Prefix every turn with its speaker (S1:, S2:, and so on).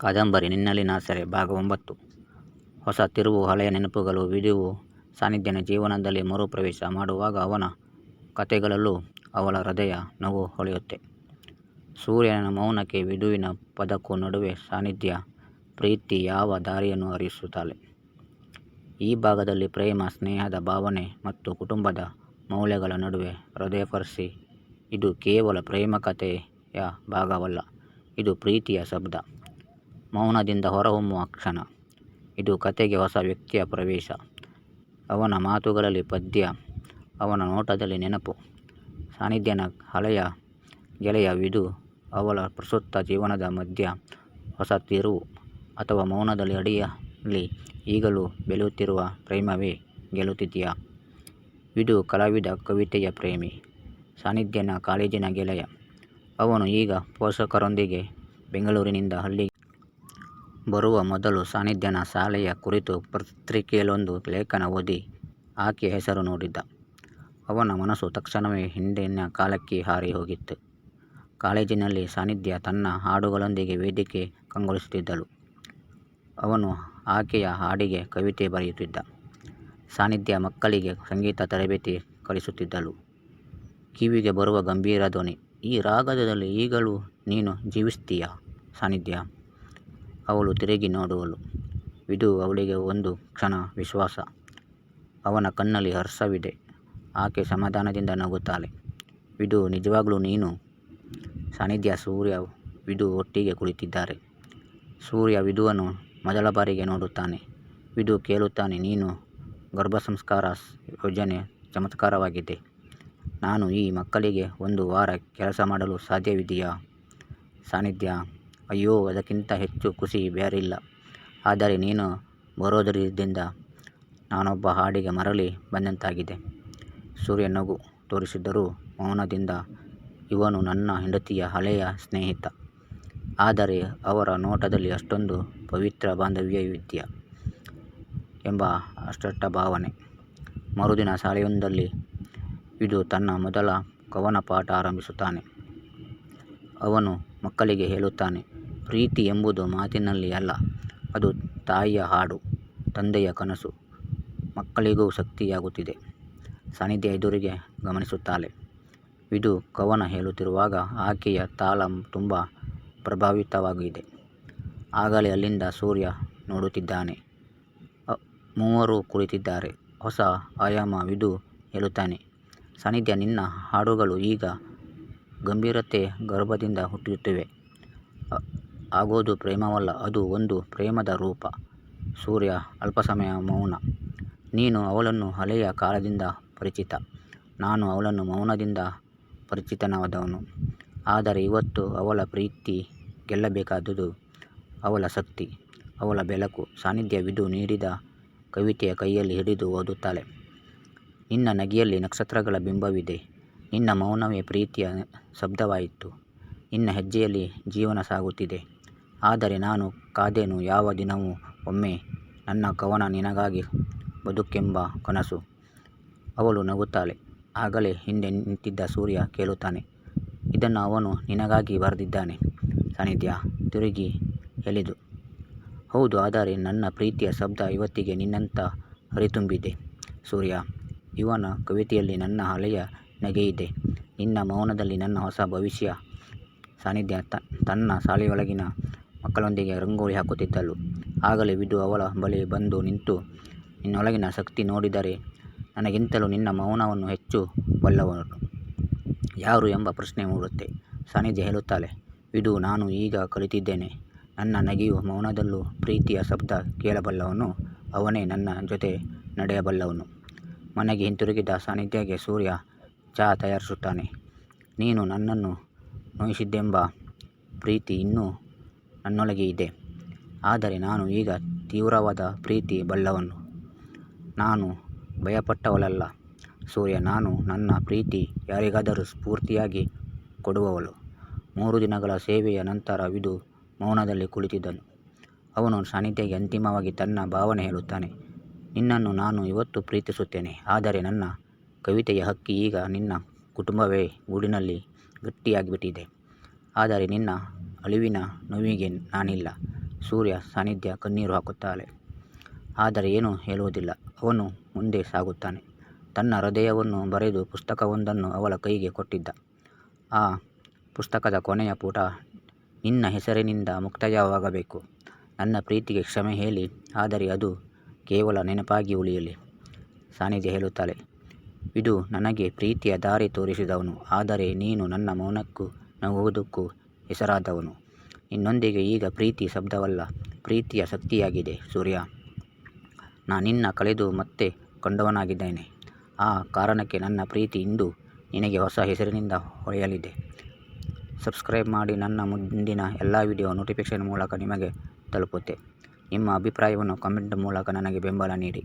S1: ಕಾದಂಬರಿ ನಿನ್ನಲ್ಲಿನ ಸೆರೆ ಭಾಗ 9. ಹೊಸ ತಿರುವು. ಹಳೆಯ ನೆನಪುಗಳು. ವಿದುವು ಸಾನ್ನಿಧ್ಯನ ಜೀವನದಲ್ಲಿ ಮರುಪ್ರವೇಶ ಮಾಡುವಾಗ ಅವನ ಕಥೆಗಳಲ್ಲೂ ಅವಳ ಹೃದಯ ನೋವು ಹೊಳೆಯುತ್ತೆ. ಸೂರ್ಯನ ಮೌನಕ್ಕೆ ವಿದುವಿನ ಪದಕ್ಕೂ ನಡುವೆ ಸಾನ್ನಿಧ್ಯ ಪ್ರೀತಿ ಯಾವ ದಾರಿಯನ್ನು ಹರಿಸುತ್ತಾಳೆ. ಈ ಭಾಗದಲ್ಲಿ ಪ್ರೇಮ, ಸ್ನೇಹದ ಭಾವನೆ ಮತ್ತು ಕುಟುಂಬದ ಮೌಲ್ಯಗಳ ನಡುವೆ ಹೃದಯಸ್ಪರ್ಶಿ. ಇದು ಕೇವಲ ಪ್ರೇಮ ಕಥೆಯ ಭಾಗವಲ್ಲ, ಇದು ಪ್ರೀತಿಯ ಶಬ್ದ, ಮೌನದಿಂದ ಹೊರಹೊಮ್ಮುವ ಕ್ಷಣ. ಇದು ಕಥೆಗೆ ಹೊಸ ವ್ಯಕ್ತಿಯ ಪ್ರವೇಶ. ಅವನ ಮಾತುಗಳಲ್ಲಿ ಪದ್ಯ, ಅವನ ನೋಟದಲ್ಲಿ ನೆನಪು. ಸಾನ್ನಿಧ್ಯನ ಹಳೆಯ ಗೆಳೆಯ ವಿದು, ಅವಳ ಪ್ರಸ್ತುತ ಜೀವನದ ಮಧ್ಯ ಹೊಸ ತಿರುವು. ಅಥವಾ ಮೌನದಲ್ಲಿ ಅಡಿಯಲ್ಲಿ ಈಗಲೂ ಬೆಳೆಯುತ್ತಿರುವ ಪ್ರೇಮವೇ ಗೆಲ್ಲುತ್ತಿದೆಯಾ? ವಿದು ಕಲಾವಿದ, ಕವಿತೆಯ ಪ್ರೇಮಿ. ಸಾನ್ನಿಧ್ಯನ ಕಾಲೇಜಿನ ಗೆಳೆಯ. ಅವನು ಈಗ ಪೋಷಕರೊಂದಿಗೆ ಬೆಂಗಳೂರಿನಿಂದ ಹಳ್ಳಿಗೆ ಬರುವ ಮೊದಲು ಸಾನ್ನಿಧ್ಯನ ಶಾಲೆಯ ಕುರಿತು ಪತ್ರಿಕೆಯಲ್ಲೊಂದು ಲೇಖನ ಓದಿ ಆಕೆಯ ಹೆಸರು ನೋಡಿದ್ದ. ಅವನ ಮನಸ್ಸು ತಕ್ಷಣವೇ ಹಿಂದಿನ ಕಾಲಕ್ಕೆ ಹಾರಿ ಹೋಗಿತ್ತು. ಕಾಲೇಜಿನಲ್ಲಿ ಸಾನ್ನಿಧ್ಯ ತನ್ನ ಹಾಡುಗಳೊಂದಿಗೆ ವೇದಿಕೆ ಕಂಗೊಳಿಸುತ್ತಿದ್ದಳು. ಅವನು ಆಕೆಯ ಹಾಡಿಗೆ ಕವಿತೆ ಬರೆಯುತ್ತಿದ್ದ. ಸಾನ್ನಿಧ್ಯ ಮಕ್ಕಳಿಗೆ ಸಂಗೀತ ತರಬೇತಿ ಕಲಿಸುತ್ತಿದ್ದಳು. ಕಿವಿಗೆ ಬರುವ ಗಂಭೀರ ಧ್ವನಿ, ಈ ರಾಗದಲ್ಲಿ ಈಗಲೂ ನೀನು ಜೀವಿಸ್ತೀಯಾ ಸಾನ್ನಿಧ್ಯ? ಅವಳು ತಿರುಗಿ ನೋಡುವಳು. ವಿದು ಅವಳಿಗೆ ಒಂದು ಕ್ಷಣ ವಿಶ್ವಾಸ. ಅವನ ಕಣ್ಣಲ್ಲಿ ಹರ್ಷವಿದೆ. ಆಕೆ ಸಮಾಧಾನದಿಂದ ನಗುತ್ತಾಳೆ. ವಿದು, ನಿಜವಾಗ್ಲೂ ನೀನು? ಸಾನ್ನಿಧ್ಯ, ಸೂರ್ಯ, ವಿದು ಒಟ್ಟಿಗೆ ಕುಳಿತಿದ್ದಾರೆ. ಸೂರ್ಯ ವಿದುವನ್ನು ಮೊದಲ ಬಾರಿಗೆ ನೋಡುತ್ತಾನೆ. ವಿದು ಕೇಳುತ್ತಾನೆ, ನೀನು ಗರ್ಭಸಂಸ್ಕಾರ ಯೋಜನೆ ಚಮತ್ಕಾರವಾಗಿದೆ. ನಾನು ಈ ಮಕ್ಕಳಿಗೆ 1 ವಾರ ಕೆಲಸ ಮಾಡಲು ಸಾಧ್ಯವಿದೆಯಾ? ಸಾನ್ನಿಧ್ಯ, ಅಯ್ಯೋ, ಅದಕ್ಕಿಂತ ಹೆಚ್ಚು ಖುಷಿ ಬೇರಿಲ್ಲ. ಆದರೆ ನೀನು ಬರೋದರಿಂದ ನಾನೊಬ್ಬ ಹಾಡಿಗೆ ಮರಳಿ ಬಂದಂತಾಗಿದೆ. ಸೂರ್ಯ ನಗು ತೋರಿಸಿದರೂ ಮೌನದಿಂದ, ಇವನು ನನ್ನ ಹೆಂಡತಿಯ ಹಳೆಯ ಸ್ನೇಹಿತ. ಆದರೆ ಅವರ ನೋಟದಲ್ಲಿ ಅಷ್ಟೊಂದು ಪವಿತ್ರ ಬಾಂಧವ್ಯವಿದೆಯಾ ಎಂಬ ಅಸ್ಪಷ್ಟ ಭಾವನೆ. ಮರುದಿನ ಶಾಲೆಯೊಂದರಲ್ಲಿ ವಿದು ತನ್ನ ಮೊದಲ ಕವನ ಪಾಠ ಆರಂಭಿಸುತ್ತಾನೆ. ಅವನು ಮಕ್ಕಳಿಗೆ ಹೇಳುತ್ತಾನೆ, ಪ್ರೀತಿ ಎಂಬುದು ಮಾತಿನಲ್ಲಿ ಅಲ್ಲ, ಅದು ತಾಯಿಯ ಹಾಡು, ತಂದೆಯ ಕನಸು. ಮಕ್ಕಳಿಗೂ ಶಕ್ತಿಯಾಗುತ್ತಿದೆ. ಸಾನ್ನಿಧ್ಯ ಎದುರಿಗೆ ಗಮನಿಸುತ್ತಾಳೆ. ವಿದು ಕವನ ಹೇಳುತ್ತಿರುವಾಗ ಆಕೆಯ ತಾಳ ತುಂಬ ಪ್ರಭಾವಿತವಾಗಿದೆ. ಆಗಲೇ ಅಲ್ಲಿಂದ ಸೂರ್ಯ ನೋಡುತ್ತಿದ್ದಾನೆ. ಮೂವರು ಕುಳಿತಿದ್ದಾರೆ. ಹೊಸ ಆಯಾಮ. ವಿದು ಹೇಳುತ್ತಾನೆ, ಸಾನ್ನಿಧ್ಯ, ನಿನ್ನ ಹಾಡುಗಳು ಈಗ ಗಂಭೀರತೆ ಗರ್ಭದಿಂದ ಹುಟ್ಟುತ್ತಿವೆ. ಆಗೋದು ಪ್ರೇಮವಲ್ಲ, ಅದು ಒಂದು ಪ್ರೇಮದ ರೂಪ. ಸೂರ್ಯ ಅಲ್ಪ ಸಮಯ ಮೌನ. ನೀನು ಅವಳನ್ನು ಹಳೆಯ ಕಾಲದಿಂದ ಪರಿಚಿತ. ನಾನು ಅವಳನ್ನು ಮೌನದಿಂದ ಪರಿಚಿತನಾದವನು. ಆದರೆ ಇವತ್ತು ಅವಳ ಪ್ರೀತಿ ಗೆಲ್ಲಬೇಕಾದುದು ಅವಳ ಶಕ್ತಿ, ಅವಳ ಬೆಳಕು. ಸಾನ್ನಿಧ್ಯ ವಿದು ನೀಡಿದ ಕವಿತೆಯ ಕೈಯಲ್ಲಿ ಹಿಡಿದು ಓದುತ್ತಾಳೆ. ನಿನ್ನ ನಗೆಯಲ್ಲಿ ನಕ್ಷತ್ರಗಳ ಬಿಂಬವಿದೆ. ನಿನ್ನ ಮೌನವೇ ಪ್ರೀತಿಯ ಶಬ್ದವಾಯಿತು. ನಿನ್ನ ಹೆಜ್ಜೆಯಲ್ಲಿ ಜೀವನ ಸಾಗುತ್ತಿದೆ. ಆದರೆ ನಾನು ಕಾದೆನು ಯಾವ ದಿನವೂ ಒಮ್ಮೆ ನನ್ನ ಕವನ ನಿನಗಾಗಿ ಬದುಕೆಂಬ ಕನಸು. ಅವಳು ನಗುತ್ತಾಳೆ. ಆಗಲೇ ಹಿಂದೆ ನಿಂತಿದ್ದ ಸೂರ್ಯ ಕೇಳುತ್ತಾನೆ, ಇದನ್ನು ಅವನು ನಿನಗಾಗಿ ಬರೆದಿದ್ದಾನೆ ಸಾನ್ನಿಧ್ಯ? ತಿರುಗಿ ಹೇಳಿದು, ಹೌದು, ಆದರೆ ನನ್ನ ಪ್ರೀತಿಯ ಶಬ್ದ ಇವತ್ತಿಗೆ ನಿನ್ನಂತ ಹರಿತುಂಬಿದೆ. ಸೂರ್ಯ, ಇವನ ಕವಿತೆಯಲ್ಲಿ ನನ್ನ ಹಳೆಯ ನಗೆಯಿದೆ, ನಿನ್ನ ಮೌನದಲ್ಲಿ ನನ್ನ ಹೊಸ ಭವಿಷ್ಯ. ಸಾನ್ನಿಧ್ಯ ತನ್ನ ಶಾಲೆಯೊಳಗಿನ ಮಕ್ಕಳೊಂದಿಗೆ ರಂಗೋಲಿ ಹಾಕುತ್ತಿದ್ದಳು. ಆಗಲೇ ವಿದು ಅವಳ ಬಳಿ ಬಂದು ನಿಂತು, ನಿನ್ನೊಳಗಿನ ಶಕ್ತಿ ನೋಡಿದರೆ ನನಗಿಂತಲೂ ನಿನ್ನ ಮೌನವನ್ನು ಹೆಚ್ಚು ಬಲ್ಲವನು ಯಾರು ಎಂಬ ಪ್ರಶ್ನೆ ಮೂಡುತ್ತೆ. ಸಾನ್ನಿಧ್ಯ ಹೇಳುತ್ತಾಳೆ, ವಿದು, ನಾನು ಈಗ ಕಲಿತಿದ್ದೇನೆ. ನನ್ನ ನಗೆಯು ಮೌನದಲ್ಲೂ ಪ್ರೀತಿಯ ಶಬ್ದ ಕೇಳಬಲ್ಲವನು ಅವನೇ ನನ್ನ ಜೊತೆ ನಡೆಯಬಲ್ಲವನು. ಮನೆಗೆ ಹಿಂತಿರುಗಿದ ಸಾನ್ನಿಧ್ಯಗೆ ಸೂರ್ಯ ಚಹಾ ತಯಾರಿಸುತ್ತಾನೆ. ನೀನು ನನ್ನನ್ನು ನೋಯಿಸಿದ್ದೆಂಬ ಪ್ರೀತಿ ಇನ್ನೂ ನನ್ನೊಳಗೆ ಇದೆ. ಆದರೆ ನಾನು ಈಗ ತೀವ್ರವಾದ ಪ್ರೀತಿ ಬಲ್ಲವನು. ನಾನು ಭಯಪಟ್ಟವಳಲ್ಲ ಸೂರ್ಯ. ನಾನು ನನ್ನ ಪ್ರೀತಿ ಯಾರಿಗಾದರೂ ಸ್ಫೂರ್ತಿಯಾಗಿ ಕೊಡುವವಳು. 3 ದಿನಗಳ ಸೇವೆಯ ನಂತರ ವಿದು ಮೌನದಲ್ಲಿ ಕುಳಿತಿದ್ದನು. ಅವನು ಸಾನ್ನಿಧ್ಯಗೆ ಅಂತಿಮವಾಗಿ ತನ್ನ ಭಾವನೆ ಹೇಳುತ್ತಾನೆ, ನಿನ್ನನ್ನು ನಾನು ಇವತ್ತು ಪ್ರೀತಿಸುತ್ತೇನೆ. ಆದರೆ ನನ್ನ ಕವಿತೆಯ ಹಕ್ಕಿ ಈಗ ನಿನ್ನ ಕುಟುಂಬವೇ ಗೂಡಿನಲ್ಲಿ ಗಟ್ಟಿಯಾಗಿಬಿಟ್ಟಿದೆ. ಆದರೆ ನಿನ್ನ ಅಳಿವಿನ ನೋವಿಗೆ ನಾನಿಲ್ಲ ಸೂರ್ಯ ಸಾನ್ನಿಧ್ಯ ಕಣ್ಣೀರು ಹಾಕುತ್ತಾಳೆ. ಆದರೆ ಏನೂ ಹೇಳುವುದಿಲ್ಲ. ಅವನು ಮುಂದೆ ಸಾಗುತ್ತಾನೆ. ತನ್ನ ಹೃದಯವನ್ನು ಬರೆದು ಪುಸ್ತಕವೊಂದನ್ನು ಅವಳ ಕೈಗೆ ಕೊಟ್ಟಿದ್ದ. ಆ ಪುಸ್ತಕದ ಕೊನೆಯ ಪುಟ ನಿನ್ನ ಹೆಸರಿನಿಂದ ಮುಕ್ತಾಯವಾಗಬೇಕು. ನನ್ನ ಪ್ರೀತಿಗೆ ಕ್ಷಮೆ ಹೇಳಿ, ಆದರೆ ಅದು ಕೇವಲ ನೆನಪಾಗಿ ಉಳಿಯಲಿ. ಸಾನ್ನಿಧ್ಯ ಹೇಳುತ್ತಾಳೆ, ಇದು ನನಗೆ ಪ್ರೀತಿಯ ದಾರಿ ತೋರಿಸಿದವನು, ಆದರೆ ನೀನು ನನ್ನ ಮೌನಕ್ಕೂ ನಗುವುದಕ್ಕೂ ಹೆಸರಾದವನು. ನಿನ್ನೊಂದಿಗೆ ಈಗ ಪ್ರೀತಿ ಶಬ್ದವಲ್ಲ, ಪ್ರೀತಿಯ ಶಕ್ತಿಯಾಗಿದೆ ಸೂರ್ಯ. ನಿನ್ನ ಕಳೆದು ಮತ್ತೆ ಕಂಡವನಾಗಿದ್ದೇನೆ. ಆ ಕಾರಣಕ್ಕೆ ನನ್ನ ಪ್ರೀತಿ ಇಂದು ನಿನಗೆ ಹೊಸ ಹೆಸರಿನಿಂದ ಹೊಳೆಯಲಿದೆ. ಸಬ್ಸ್ಕ್ರೈಬ್ ಮಾಡಿ. ನನ್ನ ಮುಂದಿನ ಎಲ್ಲ ವಿಡಿಯೋ ನೋಟಿಫಿಕೇಷನ್ ಮೂಲಕ ನಿಮಗೆ ತಲುಪುತ್ತೆ. ನಿಮ್ಮ ಅಭಿಪ್ರಾಯವನ್ನು ಕಮೆಂಟ್ ಮೂಲಕ ನನಗೆ ಬೆಂಬಲ ನೀಡಿ.